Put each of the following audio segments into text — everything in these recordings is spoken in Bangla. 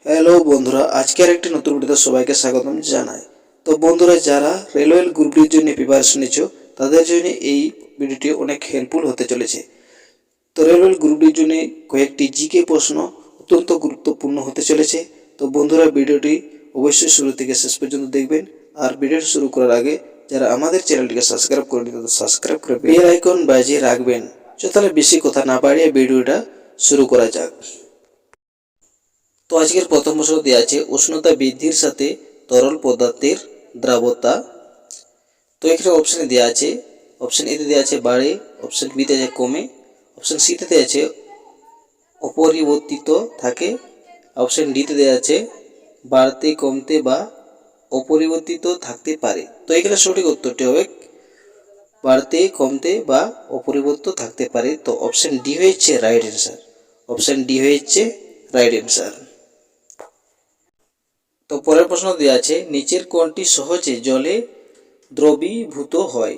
হ্যালো বন্ধুরা, আজকের একটি নতুন ভিডিওতে সবাইকে স্বাগতম জানাই। তো বন্ধুরা, যারা রেলওয়ে গ্রুপ ডির জন্য প্রিপারেশন নিচ্ছ তাদের জন্য এই ভিডিওটি অনেক হেল্পফুল হতে চলেছে। তো রেলওয়ে গ্রুপ ডির জন্য কয়েকটি জিকে প্রশ্ন অত্যন্ত গুরুত্বপূর্ণ হতে চলেছে। তো বন্ধুরা, ভিডিওটি অবশ্যই শুরু থেকে শেষ পর্যন্ত দেখবেন। আর ভিডিওটি শুরু করার আগে যারা আমাদের চ্যানেলটিকে সাবস্ক্রাইব করেনি তাদের সাবস্ক্রাইব করে বেল আইকন বাজিয়ে রাখবেন। তাহলে বেশি কথা না বাড়িয়ে ভিডিওটা শুরু করা যাক। তো আজকের প্রথম প্রশ্ন দেওয়া আছে উষ্ণতা বৃদ্ধির সাথে তরল পদার্থের দ্রাবতা। তো এখানে অপশানে দেওয়া আছে, অপশান এতে দেওয়া আছে বাড়ে, অপশান বিতে আছে কমে, অপশান সিতে দেওয়া আছে অপরিবর্তিত থাকে, অপশান ডিতে দেওয়া আছে বাড়তে কমতে বা অপরিবর্তিত থাকতে পারে। তো এখানে সঠিক উত্তরটি হবে বাড়তে কমতে বা অপরিবর্তিত থাকতে পারে। তো অপশান ডি হয়েছে রাইট অ্যান্সার। অপশান ডি হয়েছে রাইট অ্যান্সার। তো পরের প্রশ্ন দেওয়া আছে নিচের কোনটি সহজে জলে দ্রবীভূত হয়।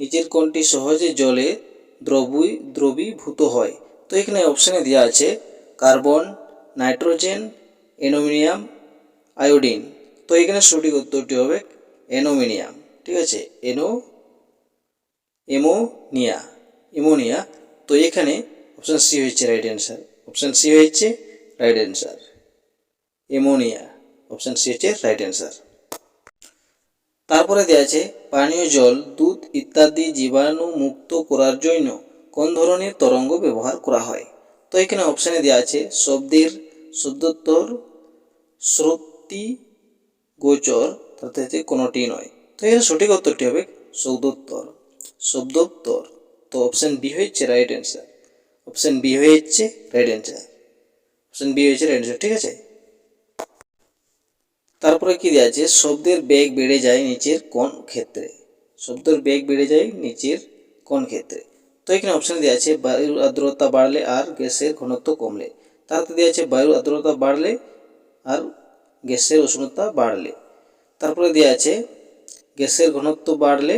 নিচের কোনটি সহজে জলে দ্রবীভূত হয়। তো এখানে অপশানে দেওয়া আছে কার্বন, নাইট্রোজেন, অ্যানোমোনিয়াম, আয়োডিন। তো এখানে সঠিক উত্তরটি হবে অ্যানোমোনিয়াম। ঠিক আছে, অ্যামোনিয়া। তো এখানে অপশান সি হয়েছে রাইট অ্যান্সার। অপশান সি হয়েছে right answer, ammonia. Option C হচ্ছে রাইট অ্যান্সার। তারপরে দেওয়া আছে পানীয় জল, দুধ ইত্যাদি জীবাণু মুক্ত করার জন্য কোন ধরনের তরঙ্গ ব্যবহার করা হয়। তো এখানে অপশানে দেওয়া আছে শব্দের শুদ্ধোত্তর, শ্রুতি গোচর, তাতে কোনোটি নয়। তো এখানে সঠিক উত্তরটি হবে শব্দোত্তর। তো অপশান বি হচ্ছে রাইট অ্যান্সার। অপশান বি হচ্ছে রাইট অ্যান্সার। অপশান বি হচ্ছে রাইট অ্যান্সার। ঠিক আছে। তারপরে কি দেওয়া আছে শব্দের বেগ বেড়ে যায় নিচের কোন ক্ষেত্রে। শব্দের বেগ বেড়ে যায় নিচের কোন ক্ষেত্রে। তো এখানে অপশান দেওয়া আছে বায়ুর আর্দ্রতা বাড়লে আর গ্যাসের ঘনত্ব কমলে। তারপরে দেওয়া আছে বায়ুর আর্দ্রতা বাড়লে আর গ্যাসের উষ্ণতা বাড়লে। তারপরে দেওয়া আছে গ্যাসের ঘনত্ব বাড়লে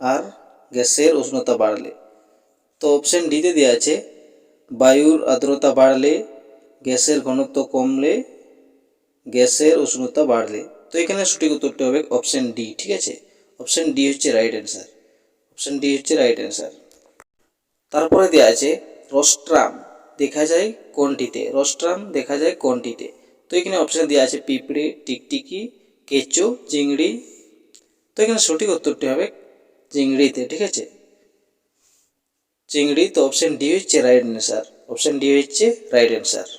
আর গ্যাসের উষ্ণতা বাড়লে। তো অপশান ডিতে দেওয়া আছে বায়ুর আর্দ্রতা বাড়লে, গ্যাসের ঘনত্ব কমলে, গ্যাসের উষ্ণতা বাড়লে। তো এখানে সঠিক উত্তরটা হবে অপশান ডি। ঠিক আছে, অপশান ডি হচ্ছে রাইট অ্যান্সার। অপশান ডি হচ্ছে রাইট অ্যান্সার। তারপরে দেওয়া আছে রোস্ট্রাম দেখা যায় কোনটিতে। রোস্ট্রাম দেখা যায় কোনটিতে। তো এখানে অপশান দেওয়া আছে পিঁপড়ে, টিকটিকি, কেঁচো, চিংড়ি। তো এখানে সঠিক উত্তরটি হবে চিংড়িতে। ঠিক আছে, চিংড়ি। তো অপশান ডি হচ্ছে রাইট অ্যান্সার। অপশান ডি হচ্ছে রাইট অ্যান্সার।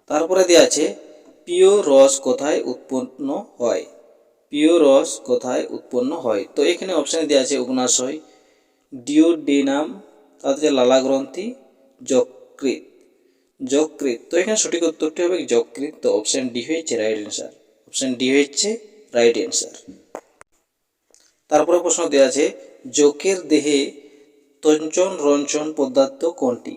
তারপরে দেওয়া আছে পিও রস কোথায় উৎপন্ন হয়। পিও রস কোথায় উৎপন্ন হয়। তো এখানে অপশানে দেওয়া আছে অগ্নাশয়, ডিওডিনাম, তাতে লালা গ্রন্থি, যকৃৎ। যকৃৎ। তো এখানে সঠিক উত্তরটি হবে যকৃৎ। তো অপশান ডি হচ্ছে রাইট অ্যান্সার। অপশান ডি হচ্ছে রাইট অ্যান্সার। তারপরে প্রশ্ন দেওয়া আছে যকের দেহে তঞ্চন রঞ্চন পদার্থ কোনটি।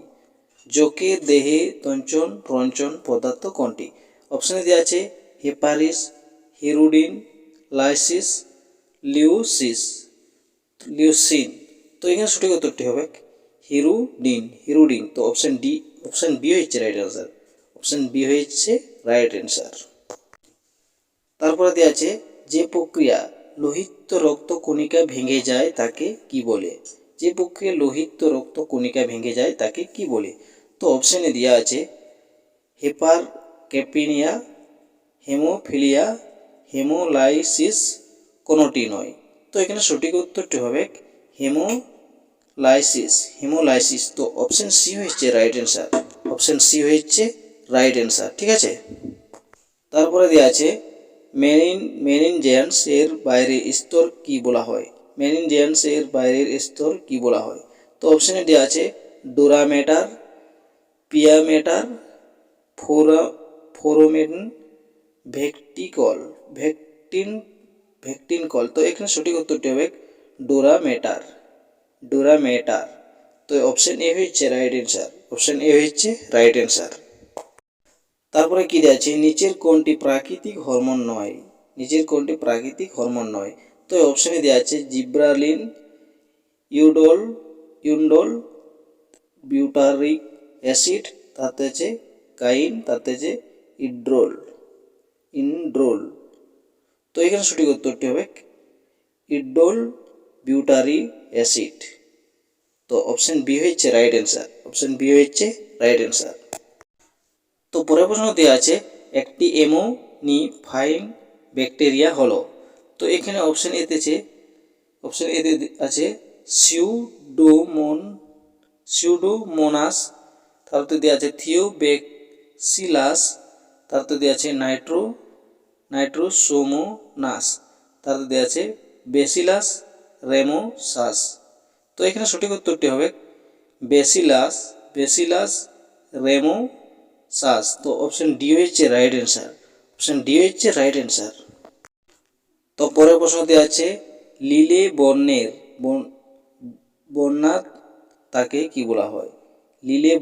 যকের দেহে তঞ্চন রঞ্চন পদার্থ কোনটি। অপশানে দেওয়া আছে হেপারিস, হিরুডিন, লাইসিস, লিউসিন। তো এখানে সঠিক উত্তরটি হবে হিরুডিন। তো অপশান ডি, অপশান বি হচ্ছে রাইট অ্যান্সার। অপশান বি হচ্ছে রাইট অ্যান্সার। তারপরে দেওয়া আছে যে প্রক্রিয়া লোহিত রক্ত কণিকা ভেঙে যায় তাকে কি বলে। যে প্রক্রিয়া লোহিত রক্ত কণিকা ভেঙে যায় তাকে কি বলে। তো অপশানে দেওয়া আছে হেপারক্যাপিনিয়া, হেমোফিলিয়া, হেমোলাইসিস, কোনোটি নয়। তো এখানে সঠিক উত্তরটি হবে হেমোলাইসিস। তো অপশান সি হচ্ছে রাইট অ্যান্সার। অপশান সি হচ্ছে রাইট অ্যান্সার। ঠিক আছে। তারপরে দেওয়া আছে মেনিনজেন্স এর বাইরের স্তর কি বলা হয়। মেনিনজেন্স এর বাইরের স্তর কি বলা হয়। তো অপশানে দেওয়া আছে ডোরা ম্যাটার, পিয়া ম্যাটার, ফোরামেন, ভেক্টিনকল। তো এখানে সঠিক উত্তরটি হবে ডোরা ম্যাটার। তো অপশান এ হচ্ছে রাইট অ্যান্সার। অপশান এ হচ্ছে রাইট অ্যান্সার। তারপরে কি দেওয়া আছে নিচের কোনটি প্রাকৃতিক হরমোন নয়। নিচের কোনটি প্রাকৃতিক হরমোন নয়। তো অপশানে দেওয়া আছে জিব্রালিন, ইউন্ডোল, বিউটারিক অ্যাসিড, তাতে হচ্ছে কাইন, তাতে হচ্ছে ইড্রোল, ইনড্রোল। তো এখানে সঠিক উত্তরটি হবে ইড্রোল বিউটারি অ্যাসিড। তো অপশন বি হচ্ছে রাইট অ্যান্সার, অপশন বি হচ্ছে রাইট অ্যান্সার। তো পরের প্রশ্ন দেওয়া আছে একটি অ্যামোনিফাইং ব্যাকটেরিয়া হলো। তো এখানে অপশন এতে আছে সিউডোমোনাস, তারপরে দেওয়া আছে থিওব্যাক্সিলাস, তারপরে দেওয়া আছে নাইট্রোসোমোনাস, তারপরে দেওয়া আছে ব্যাসিলাস রেমোসাস। তো এখানে সঠিক উত্তরটি হবে ব্যাসিলাস রেমোসাস। তো অপশন ডি হচ্ছে রাইট অ্যান্সার, অপশন ডি হচ্ছে রাইট অ্যান্সার। তো পরের প্রশ্নটি আছে লিলে বর্ণাত তাকে কি বলা হয়? লিলে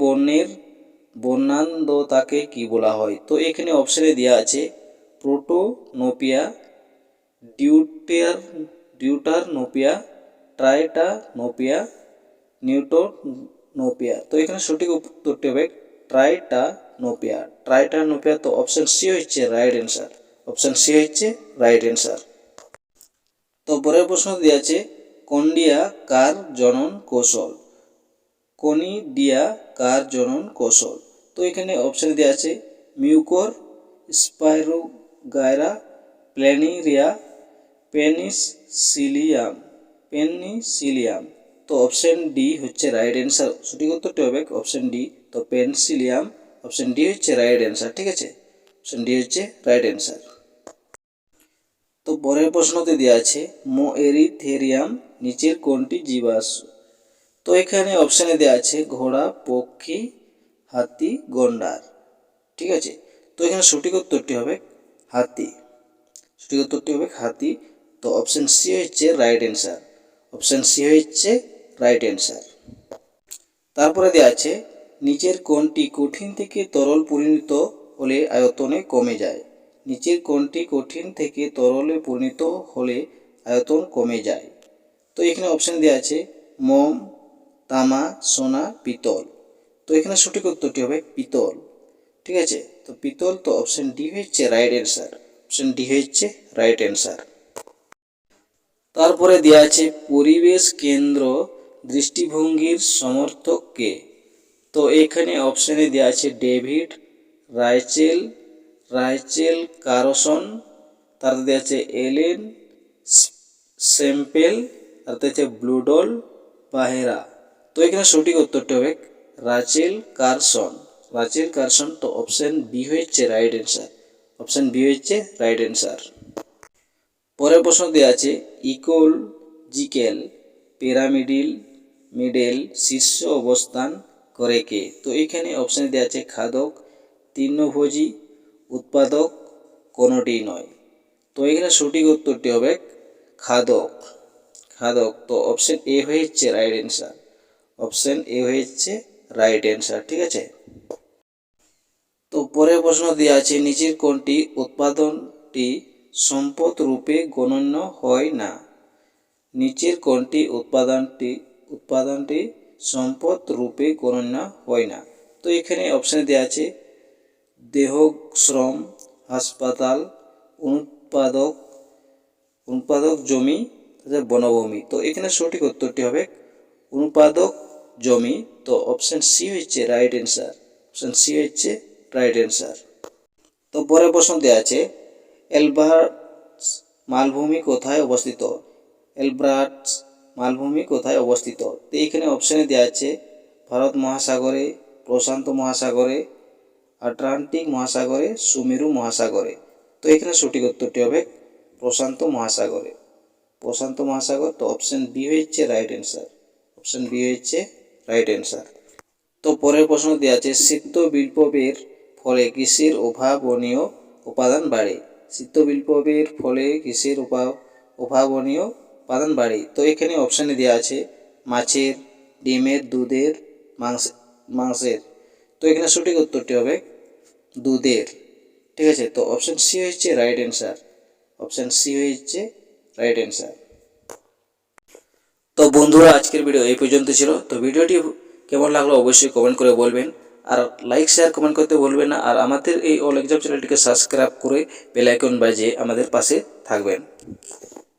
বর্ণান্ধ তাকে কি বলা হয়? তো এখানে অপশনে দেওয়া আছে প্রোটোনোপিয়া, ডিউটারনোপিয়া, ট্রাইটানোপিয়া, নিউটোনোপিয়া। তো এখানে সঠিক উত্তরটি হবে ট্রাইটানোপিয়া। তো অপশন সি হচ্ছে রাইট অ্যান্সার, অপশন সি হচ্ছে রাইট অ্যান্সার। তো পরের প্রশ্ন দেওয়া আছে কনিডিয়া কার জনন কৌশল? কনিডিয়া কার জনন কৌশল? তো এখানে অপশন দেওয়া আছে মিউকর, স্পাইরোগাইরা, প্ল্যানিরিয়া, পেনিসিলিয়াম। তো অপশন ডি হচ্ছে রাইট অ্যান্সার, সঠিক উত্তরটি হবে অপশন ডি। তো পেনিসিলিয়াম, অপশন ডি হচ্ছে রাইট অ্যান্সার, ঠিক আছে, অপশন ডি হচ্ছে রাইট অ্যান্সার। তো পরের প্রশ্নতে দেওয়া আছে মোএরিথেরিয়াম নিচের কোনটি জীবাশ্ম? তো এখানে অপশানে দেওয়া আছে ঘোড়া, পক্ষী, হাতি, গন্ডার, ঠিক আছে। তো এখানে সঠিক উত্তরটি হবে হাতি, সঠিক উত্তরটি হবে হাতি। তো অপশন সি হচ্ছে রাইট অ্যান্সার, অপশন সি হচ্ছে রাইট অ্যান্সার। তারপরে দেওয়া আছে নিচের কোনটি কঠিন থেকে তরল পরিণত হলে আয়তনে কমে যায়? নিচের কোনটি কঠিন থেকে তরলে পরিণত হলে আয়তন কমে যায়? তো এখানে অপশান দেওয়া আছে মোম, তামা, সোনা, পিতল। তো এখানে সঠিক উত্তরটি হবে পিতল, ঠিক আছে। তো পিতল, তো অপশন ডি হচ্ছে রাইট অ্যান্সার, অপশন ডি হচ্ছে রাইট অ্যান্সার। তারপরে দেওয়া আছে পরিবেশ কেন্দ্র দৃষ্টিভঙ্গির সমর্থক কে? তো এখানে অপশানে দেওয়া আছে ডেভিড রাইচেল কারসন, তারপরে দেওয়া আছে এলেন সেম্পেল, তারপরে হচ্ছে ব্লুডল বাহেরা। তো এখানে সঠিক উত্তরটি হবে রাচেল কারসন। তো অপশন বি হচ্ছে রাইট অ্যান্সার, অপশন বি হচ্ছে রাইট অ্যান্সার। পরের প্রশ্ন দেওয়া আছে ইকোলজিক্যাল পিরামিডের শীর্ষ অবস্থান করে কে? তো এখানে অপশানে দেওয়া আছে খাদক, তৃণভোজী, উৎপাদক, কোনোটি নয়। তো এখানে সঠিক উত্তরটি হবে খাদক। তো অপশন এ হচ্ছে রাইট অ্যান্সার, অপশন এ হচ্ছে রাইট অ্যান্সার, ঠিক আছে। তো পরের প্রশ্ন দেওয়া আছে নিচের কোনটি উৎপাদনটি সম্পদ রূপে গণন্য হয় না? নিচের কোনটি উৎপাদনটি সম্পদ রূপে গণন্য হয় না? তো এখানে অপশানে দেওয়া আছে দেহশ্রম, হাসপাতাল, উৎপাদক জমি, বনভূমি। তো এখানে সঠিক উত্তরটি হবে উৎপাদক জমি। তো অপশন সি হচ্ছে রাইট অ্যান্সার, অপশন সি হচ্ছে রাইট অ্যান্সার। তো পরের প্রশ্ন দেওয়া আছে এলবার্টস মালভূমি কোথায় অবস্থিত? এলবার্টস মালভূমি কোথায় অবস্থিত? তো এখানে অপশানে দেওয়া আছে ভারত মহাসাগরে, প্রশান্ত মহাসাগরে, আটলান্টিক মহাসাগরে, সুমেরু মহাসাগরে। তো এখানে সঠিক উত্তরটি হবে প্রশান্ত মহাসাগর। তো অপশন বি হচ্ছে রাইট অ্যান্সার, অপশন বি হচ্ছে রাইট অ্যান্সার। তো পরের প্রশ্ন দেওয়া আছে সিদ্ধ বিপ্লবের ফলে কৃষির অভাবনীয় উপাদান বাড়ে? সিদ্ধ বিপ্লবের ফলে কৃষির অভাবনীয় উপাদান বাড়ে। তো এখানে অপশানে দেওয়া আছে মাছের, ডিমের, দুধের, মাংসের। তো এখানে সঠিক উত্তরটি হবে দুধের, ঠিক আছে। তো অপশন সি হচ্ছে রাইট অ্যান্সার, অপশন সি হচ্ছে রাইট অ্যান্সার। তো বন্ধুরা আজকের ভিডিও এই পর্যন্ত ছিল। তো ভিডিওটি কেমন লাগলো অবশ্যই কমেন্ট করে বলবেন। আর লাইক শেয়ার কমেন্ট করতে ভুলবেন না। আর আমাদের এই অল এক্সাম চ্যানেলটিকে সাবস্ক্রাইব করে বেল আইকন বাজিয়ে আমাদের পাশে থাকবেন।